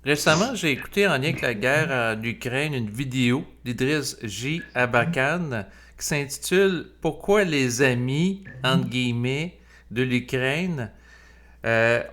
Récemment, j'ai écouté en lien avec la guerre en Ukraine une vidéo d'Idriss J. Abakan qui s'intitule Pourquoi les amis, entre guillemets, de l'Ukraine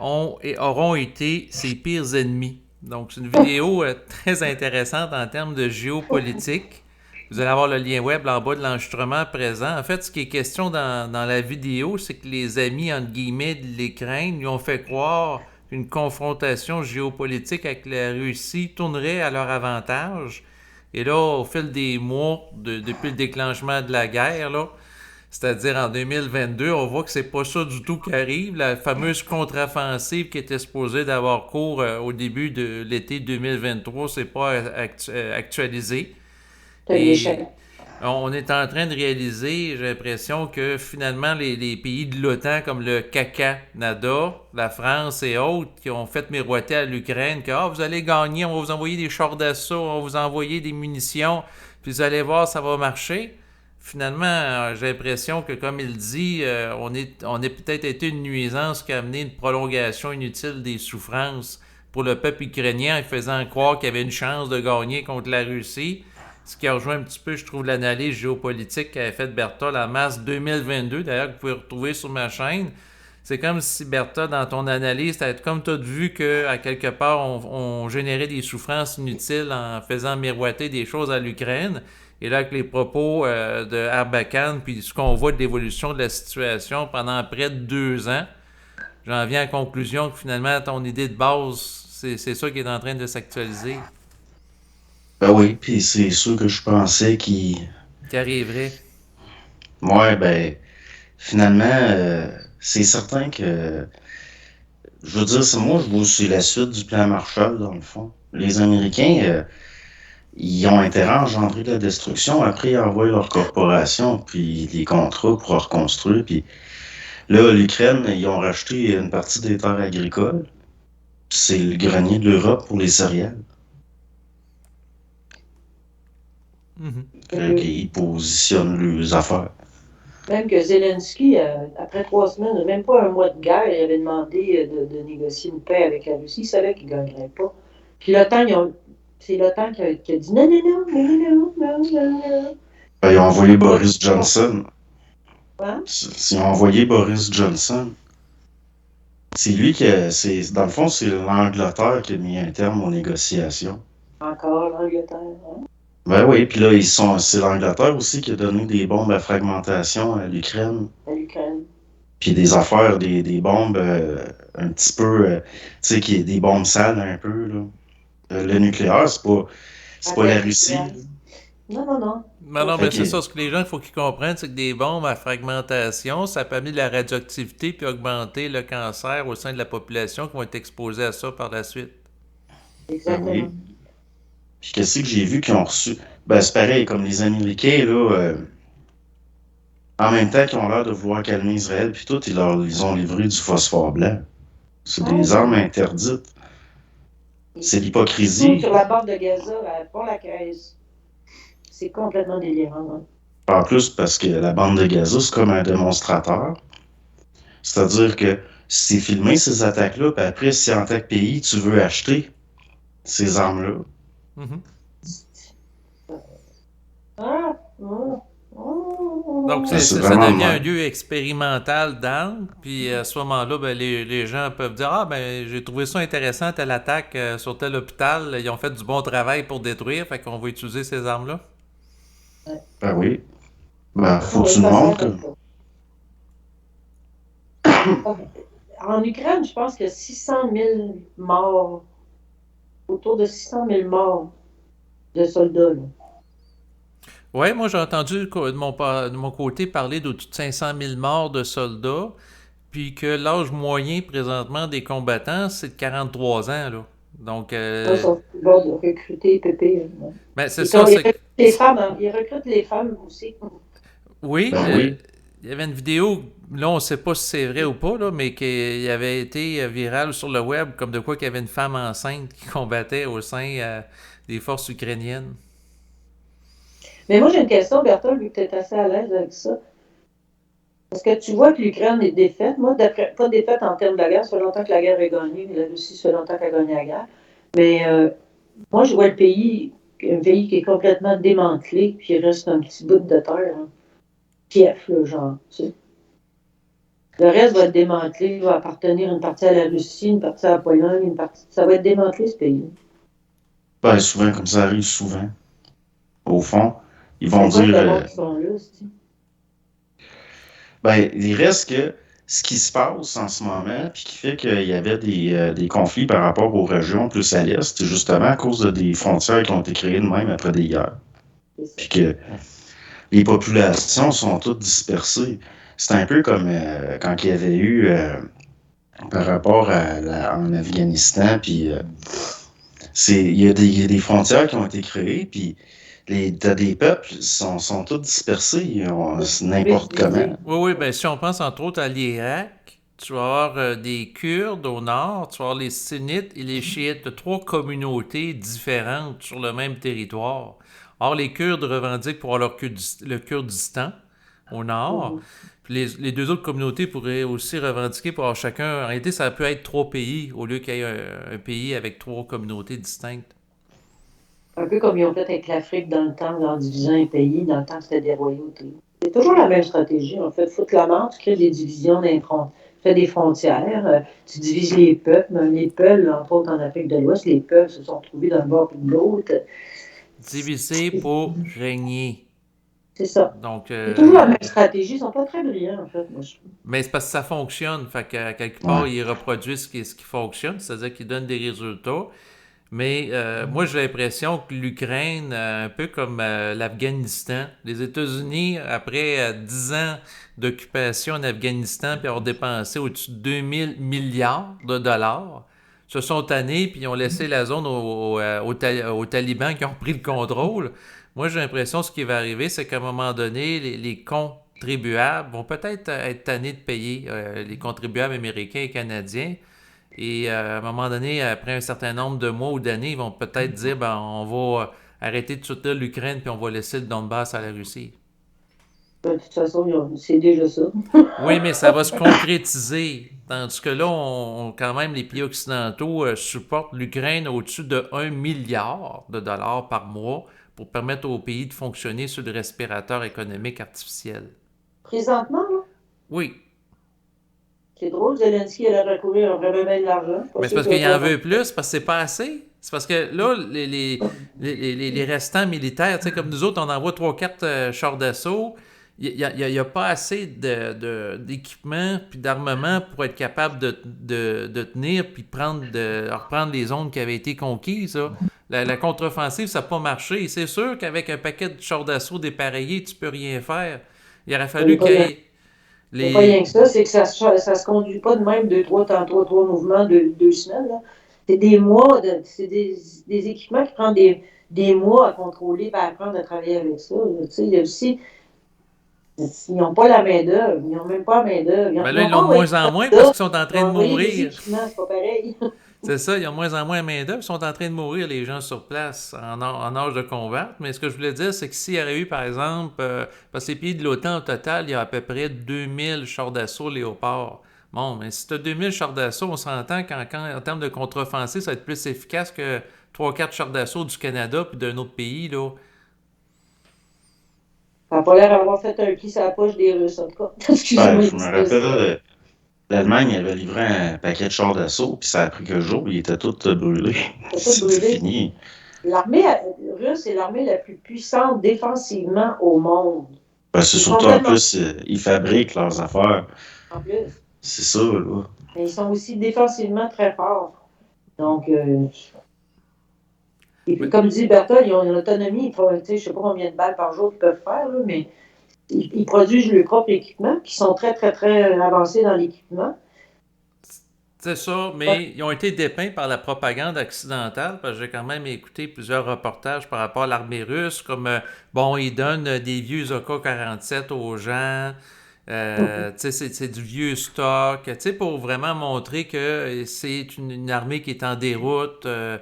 ont et auront été ses pires ennemis. Donc, c'est une vidéo très intéressante en termes de géopolitique. Vous allez avoir le lien web en bas de l'enregistrement présent. En fait, ce qui est question dans la vidéo, c'est que les amis, entre guillemets, de l'Ukraine lui ont fait croire qu'une confrontation géopolitique avec la Russie tournerait à leur avantage. Et là, au fil des mois, depuis le déclenchement de la guerre, là, c'est-à-dire en 2022, on voit que c'est pas ça du tout qui arrive. La fameuse contre-offensive qui était supposée d'avoir cours au début de l'été 2023, c'est pas actualisé. C'est un échec. Et on est en train de réaliser, j'ai l'impression que finalement les pays de l'OTAN comme le Canada, la France et autres qui ont fait miroiter à l'Ukraine que vous allez gagner, on va vous envoyer des chars d'assaut, on va vous envoyer des munitions, puis vous allez voir, ça va marcher. Finalement, j'ai l'impression que, comme il dit, on est peut-être été une nuisance qui a amené une prolongation inutile des souffrances pour le peuple ukrainien en faisant croire qu'il y avait une chance de gagner contre la Russie. Ce qui a rejoint un petit peu, je trouve, l'analyse géopolitique qu'avait faite Bertha en mars 2022, d'ailleurs, que vous pouvez retrouver sur ma chaîne. C'est comme si, Bertha, dans ton analyse, comme tu as vu qu'à quelque part, on générait des souffrances inutiles en faisant miroiter des choses à l'Ukraine. Et là, avec les propos de Arbakan, puis ce qu'on voit de l'évolution de la situation pendant près de 2 ans, j'en viens à la conclusion que finalement, ton idée de base, c'est ça qui est en train de s'actualiser, Ben oui, puis c'est sûr que je pensais qu'il... qui arriverait. Ouais, ben, finalement, c'est certain que... Je veux dire, c'est moi, je vois c'est la suite du plan Marshall, dans le fond. Les Américains, ils ont intérêt à engendrer de la destruction. Après, ils envoient leurs corporations, puis les contrats pour reconstruire. Puis là, l'Ukraine, ils ont racheté une partie des terres agricoles. C'est le grenier de l'Europe pour les céréales. Mhm. Ils positionnent leurs affaires. Même que Zelensky, après 3 semaines, même pas un mois de guerre, il avait demandé de négocier une paix avec la Russie. Il savait qu'il ne gagnerait pas. Puis l'OTAN, c'est l'OTAN qui a dit non, non, non, non, non, non, non, non. Ben, ils ont envoyé Boris Johnson. Hein? Ils ont envoyé Boris Johnson. C'est lui qui a, dans le fond, c'est l'Angleterre qui a mis un terme aux négociations. Encore l'Angleterre. Hein? Ben oui, puis là, c'est l'Angleterre aussi qui a donné des bombes à fragmentation à l'Ukraine. À l'Ukraine. Puis des affaires, des bombes un petit peu, tu sais, des bombes sales un peu, là. Le nucléaire, c'est pas la Avec Russie, là. non, non, non. Non, Pas non, ça. mais Fait c'est que, ça. Ce que les gens, il faut qu'ils comprennent, c'est que des bombes à fragmentation, ça peut amener de la radioactivité puis augmenter le cancer au sein de la population qui vont être exposés à ça par la suite. ben Exactement. oui. Puis qu'est-ce que j'ai vu qu'ils ont reçu? Ben c'est pareil, comme les Américains, là, en même temps qu'ils ont l'air de vouloir calmer Israël, puis tout, ils ont livré du phosphore blanc. C'est Ah, des armes interdites. C'est ils sont l'hypocrisie. sur la bande de Gaza, pour la caisse. C'est complètement délirant. Hein. En plus, parce que la bande de Gaza, c'est comme un démonstrateur. C'est-à-dire que c'est filmé ces attaques-là, puis après, si en tant que pays, tu veux acheter ces armes-là, Mhm. Ah, oh, Donc, ben, oh, c'est ça vraiment de devient un même. lieu expérimental d'armes. Puis à ce moment-là, ben, les gens peuvent dire ben, j'ai trouvé ça intéressant, telle attaque sur tel hôpital. Ils ont fait du bon travail pour détruire. Fait qu'on va utiliser ces armes-là. ouais. Ben oui. Ben, faut On que va tu le me passer montres comme que... ça. En Ukraine, je pense qu'il y a 600 000 morts, autour de 600 000 morts de soldats. Là. Ouais, moi j'ai entendu de mon côté parler d'au-dessus de 500 000 morts de soldats. Puis que l'âge moyen présentement des combattants, c'est de 43 ans, là. Donc, Là, ils sont sur le bord de recruter Pépé. Ouais. ben, c'est Ils, ça, ils recrutent les femmes, hein. Ils recrutent les femmes aussi. Oui, Ben oui. il y avait une vidéo, là, on ne sait pas si c'est vrai ou pas, là, mais qui avait été virale sur le web, comme de quoi qu'il y avait une femme enceinte qui combattait au sein des forces ukrainiennes. Mais moi, j'ai une question, Berthold, vu que tu es assez à l'aise avec ça. Est-ce que tu vois que l'Ukraine est défaite? Moi, pas défaite en termes de la guerre, ça fait longtemps que la guerre est gagnée, la Russie, ça fait longtemps qu'elle a gagné la guerre. Mais moi, je vois un pays qui est complètement démantelé, puis il reste un petit bout de terre. Hein. Kiev, là, genre. Tu sais. Le reste va être démantelé, va appartenir une partie à la Russie, une partie à la Pologne, une partie. Ça va être démantelé, ce pays. Ben, souvent, comme ça arrive souvent, au fond, ils vont C'est quoi dire, le monde qui sont là, c'est ben, il reste que ce qui se passe en ce moment, puis qui fait qu'il y avait des conflits par rapport aux régions plus à l'est, c'est justement à cause de des frontières qui ont été créées de même après des guerres. Puis que les populations sont toutes dispersées. C'est un peu comme quand il y avait eu par rapport en Afghanistan, puis il y a des frontières qui ont été créées, puis t'as des peuples sont tous dispersés, c'est n'importe comment. Oui, ben si on pense entre autres à l'Irak, tu vas avoir des Kurdes au nord, tu vas avoir les Sunnites et les Chiites, de trois communautés différentes sur le même territoire. Or, les Kurdes revendiquent pour avoir le Kurdistan au nord, puis les deux autres communautés pourraient aussi revendiquer pour avoir chacun. En réalité, ça peut être trois pays au lieu qu'il y ait un pays avec trois communautés distinctes. un peu comme ils ont fait avec l'Afrique dans le temps, en divisant un pays, dans le temps c'était des royautés. C'est toujours la même stratégie, en fait. Foutre la mort, tu crées des divisions tu fais des frontières, tu divises les peuples. Les peuples, entre autres en Afrique de l'Ouest, les peuples se sont trouvés d'un bord et de l'autre. Diviser pour régner. C'est ça. Donc, C'est toujours la même stratégie. Ils sont pas très brillants, en fait, moi, je trouve. mais c'est parce que ça fonctionne. Fait qu'à quelque part, Ouais. ils reproduisent ce qui fonctionne, c'est-à-dire qu'ils donnent des résultats. Mais moi, j'ai l'impression que l'Ukraine, un peu comme l'Afghanistan, les États-Unis, après 10 ans d'occupation en Afghanistan, puis avoir dépensé au-dessus de 2000 milliards de dollars, se sont tannés, puis ils ont laissé la zone aux talibans qui ont pris le contrôle. Moi, j'ai l'impression que ce qui va arriver, c'est qu'à un moment donné, les contribuables vont peut-être être tannés de payer, les contribuables américains et canadiens. Et à un moment donné, après un certain nombre de mois ou d'années, ils vont peut-être dire ben, on va arrêter de soutenir l'Ukraine puis on va laisser le Donbass à la Russie. De toute façon, c'est déjà ça. Oui, mais ça va se concrétiser. Tandis que là, quand même, les pays occidentaux supportent l'Ukraine au-dessus de 1 milliard de dollars par mois pour permettre au pays de fonctionner sur le respirateur économique artificiel. Présentement, là, Oui, c'est drôle, Zelensky allait recourir à vraiment bien de l'argent. Pas mais c'est sûr parce qu'il qu'il va en faire. veut plus, parce que c'est pas assez. C'est parce que là, les restants militaires, tu sais, comme nous autres, on envoie 3-4 chars d'assaut. Il y a pas assez d'équipement puis d'armement pour être capable de tenir puis reprendre les zones qui avaient été conquises. Là. La contre-offensive, ça n'a pas marché. C'est sûr qu'avec un paquet de chars d'assaut dépareillés, tu peux rien faire. Il aurait Il n'y fallu qu'il y ait a pas rien les... que ça, c'est que ça se conduit pas de même, trois mouvements, deux semaines. Là. C'est des mois, c'est des équipements qui prennent des mois à contrôler et à apprendre à travailler avec ça. Là. Tu sais, il y a aussi, ils n'ont pas la main-d'œuvre, ils n'ont même pas la main-d'œuvre. Ben Ils là, n'ont ils pas l'ont de envoyé moins en des moins parce soldats, qu'ils sont en ils ont train de envoyé des mourir. équipements, c'est pas pareil. C'est ça, il y a de moins en moins de main-d'œuvre. Ils sont en train de mourir, les gens sur place, en âge de combattre. Mais ce que je voulais dire, c'est que s'il y avait eu, par exemple, parce que les pays de l'OTAN, au total, il y a à peu près 2000 chars d'assaut Léopard. Bon, mais si tu as 2000 chars d'assaut, on s'entend qu'en termes de contre-offensive, ça va être plus efficace que 3-4 chars d'assaut du Canada puis d'un autre pays, là. Ça n'a pas l'air d'avoir fait un pli sur la poche des Russes, en tout cas. Ben, Excusez-moi je de me dire rappelle, ça. l'Allemagne avait livré un paquet de chars d'assaut, puis ça a pris quelques jours, ils étaient tous brûlés. C'est tout C'était brûlé. fini. L'armée russe est l'armée la plus puissante défensivement au monde. Ben, c'est Ils sont surtout en tellement plus, ils fabriquent leurs affaires. en plus. C'est ça, là. Mais ils sont aussi défensivement très forts. Donc, et puis, Mais, comme dit Berthold, ils ont une autonomie. Ils font, je ne sais pas combien de balles par jour ils peuvent faire, là, mais ils produisent leur propre équipement, qui sont très, très, très avancés dans l'équipement. c'est ça, Ouais. mais ils ont été dépeints par la propagande occidentale, parce que j'ai quand même écouté plusieurs reportages par rapport à l'armée russe, comme, bon, ils donnent des vieux AK-47 aux gens, tu sais, c'est du vieux stock, tu sais, pour vraiment montrer que c'est une armée qui est en déroute. Ouais.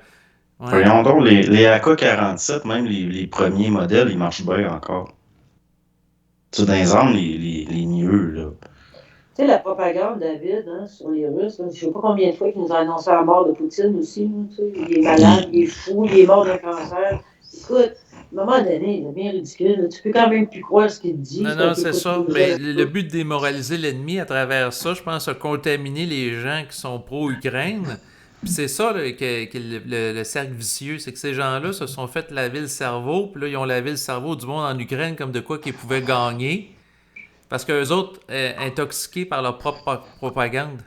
Voyons donc, les AK-47, même les premiers modèles, ils marchent bien encore. Tu sais, dans les armes, les mieux, là. Tu sais, la propagande, David, hein, sur les Russes, là, je ne sais pas combien de fois qu'ils nous ont annoncé la mort de Poutine aussi. Là, tu sais, il est malade, il est fou, il est mort d'un cancer. Écoute, à un moment donné, c'est bien ridicule. Là. Tu peux quand même plus croire ce qu'il te dit Non, quand non, tu c'est écoutes les ça. nouvelles. Ben, le but de démoraliser l'ennemi à travers ça, je pense, a contaminer les gens qui sont pro-Ukraine. Puis c'est ça là, que le cercle vicieux, c'est que ces gens-là se sont fait laver le cerveau, puis là, ils ont lavé le cerveau du monde en Ukraine comme de quoi qu'ils pouvaient gagner. Parce qu'eux autres, intoxiqués par leur propre propagande.